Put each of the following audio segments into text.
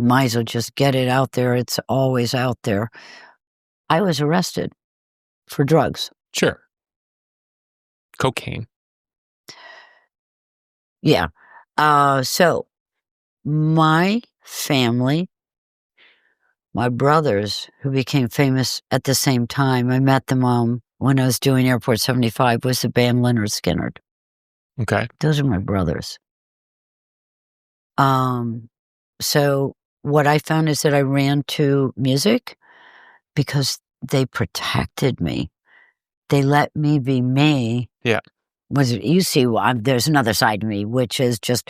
might as well just get it out there. It's always out there. I was arrested for drugs. Sure. Cocaine. Yeah. So my family, my brothers, who became famous at the same time, I met them when I was doing Airport 75, was the band Leonard Skinner. Okay. Those are my brothers. So what I found is that I ran to music because they protected me. They let me be me. Yeah. You see, there's another side to me, which is just,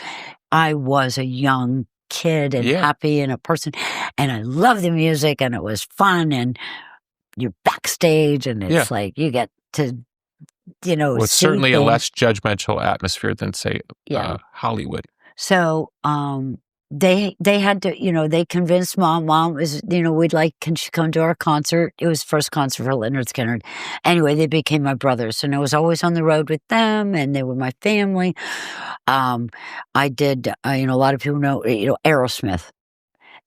I was a young kid and happy and a person, and I love the music, and it was fun, and you're backstage, and it's like you get to, well, it's certainly a less judgmental atmosphere than, say, Hollywood. So they had to, they convinced mom was, can she come to our concert? It was the first concert for Leonard Skinner. Anyway, they became my brothers, and I was always on the road with them, and they were my family. I did, a lot of people know, Aerosmith.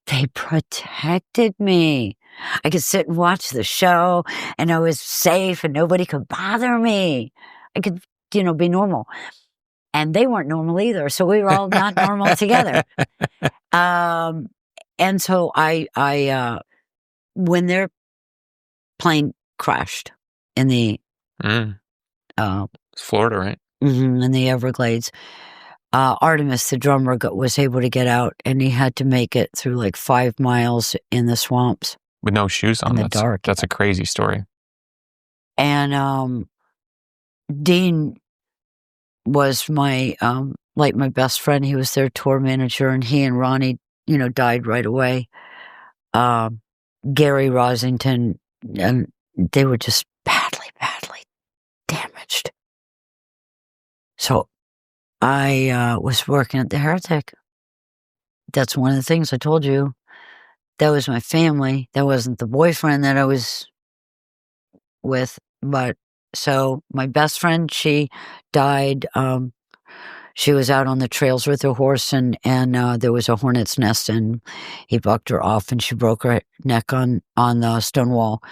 They protected me. I could sit and watch the show, and I was safe, and nobody could bother me. I could, be normal. And they weren't normal either, so we were all not normal together. And so I when their plane crashed in the Florida, right? In the Everglades, Artemis, the drummer, was able to get out, and he had to make it through like 5 miles in the swamps with no shoes on. In the dark. That's a crazy story. And Dean was my my best friend. He was their tour manager, and he and Ronnie, died right away. Gary Rosington, and they were just badly damaged. So I was working at the Heretic. That's one of the things I told you. That was my family. That wasn't the boyfriend that I was with, but so my best friend, she died. She was out on the trails with her horse, and there was a hornet's nest, and he bucked her off, and she broke her neck on the stone wall.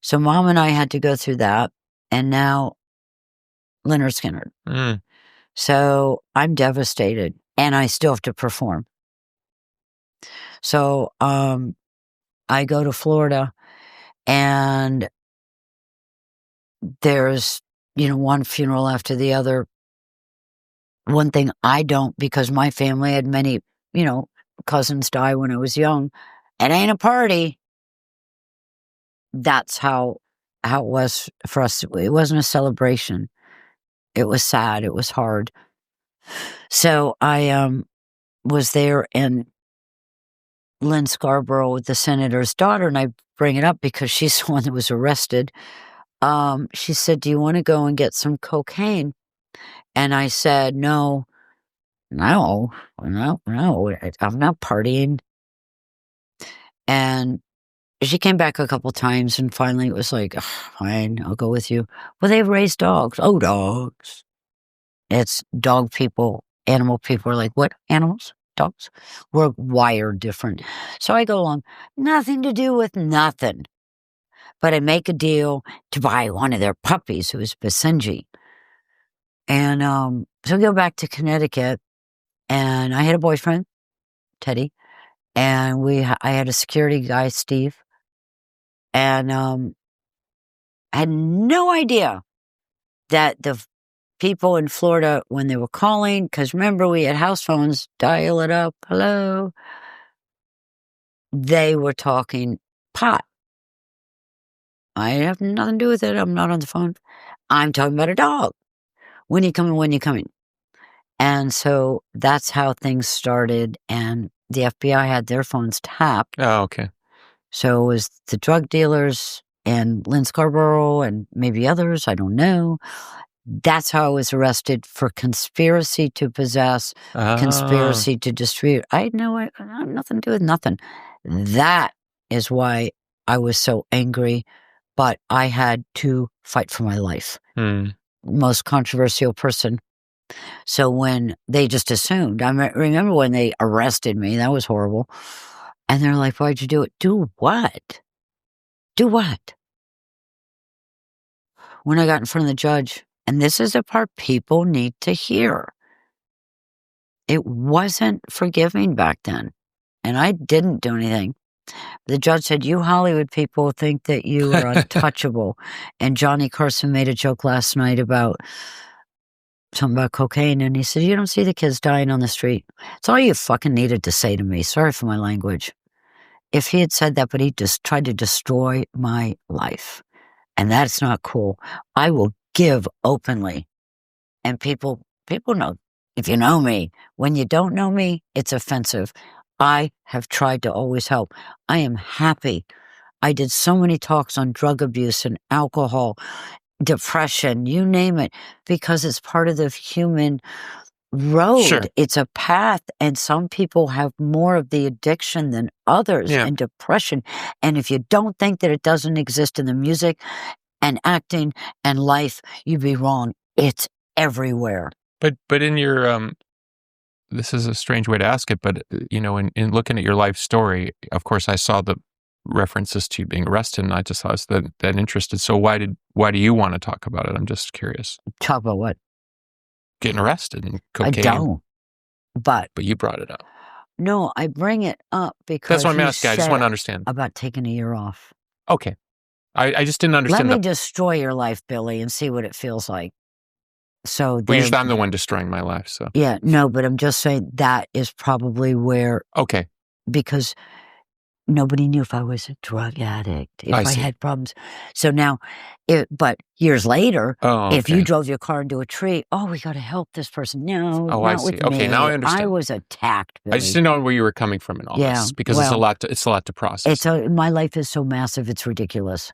So Mom and I had to go through that, and now Leonard Skinner. So I'm devastated, and I still have to perform. So I go to Florida, and there's one funeral after the other. One thing I don't, because my family had many, cousins die when I was young. It ain't a party. That's how it was for us. It wasn't a celebration. It was sad. It was hard. So I was there, and Lynn Scarborough, the senator's daughter, and I bring it up because she's the one that was arrested. She said, "Do you want to go and get some cocaine?" And I said, no, I'm not partying. And she came back a couple times, and finally it was like, fine, I'll go with you. Well, they've raised dogs. Oh, dogs. It's dog people, animal people are like, what? Animals? Dogs? We're wired different. So I go along, nothing to do with nothing. But I make a deal to buy one of their puppies, who is Basenji. And so I go back to Connecticut, and I had a boyfriend, Teddy, and I had a security guy, Steve, and I had no idea that the people in Florida, when they were calling, because remember we had house phones, dial it up, hello, they were talking pot. I have nothing to do with it. I'm not on the phone. I'm talking about a dog. When you coming? When you coming? And so that's how things started. And the FBI had their phones tapped. Oh, okay. So it was the drug dealers and Lynn Scarborough and maybe others. I don't know. That's how I was arrested for conspiracy to possess, conspiracy to distribute. I had nothing to do with nothing. That is why I was so angry, but I had to fight for my life. Most controversial person. So when they just assumed, I remember when they arrested me, that was horrible. And they're like, why'd you do it? Do what? Do what? When I got in front of the judge, and this is the part people need to hear. It wasn't forgiving back then, and I didn't do anything. The judge said, you Hollywood people think that you are untouchable. And Johnny Carson made a joke last night about something about cocaine, and he said, you don't see the kids dying on the street. It's all you fucking needed to say to me. Sorry for my language. If he had said that, but he just tried to destroy my life. And that's not cool. I will give openly. And people know. If you know me, when you don't know me, it's offensive. I have tried to always help. I am happy. I did so many talks on drug abuse and alcohol, depression, you name it, because it's part of the human road. Sure. It's a path, and some people have more of the addiction than others, and depression. And if you don't think that it doesn't exist in the music and acting and life, you'd be wrong. It's everywhere. But in your this is a strange way to ask it, but in looking at your life story, of course, I saw the references to you being arrested, and I just was that interested. So why do you want to talk about it? I'm just curious. Talk about what? Getting arrested and cocaine. I don't. But you brought it up. No, I bring it up because that's what I'm asking. I just want to understand about taking a year off. Okay, I just didn't understand. Let me destroy your life, Billy, and see what it feels like. So usually I'm the one destroying my life. So yeah, no, but I'm just saying that is probably where. Okay. Because nobody knew if I was a drug addict, if I had problems. So now, but years later, if you drove your car into a tree, we got to help this person. No, not I see. With okay, me. now I understand. I was attacked, Billy. I just didn't know where you were coming from in all this because it's a lot to process. My life is so massive, it's ridiculous.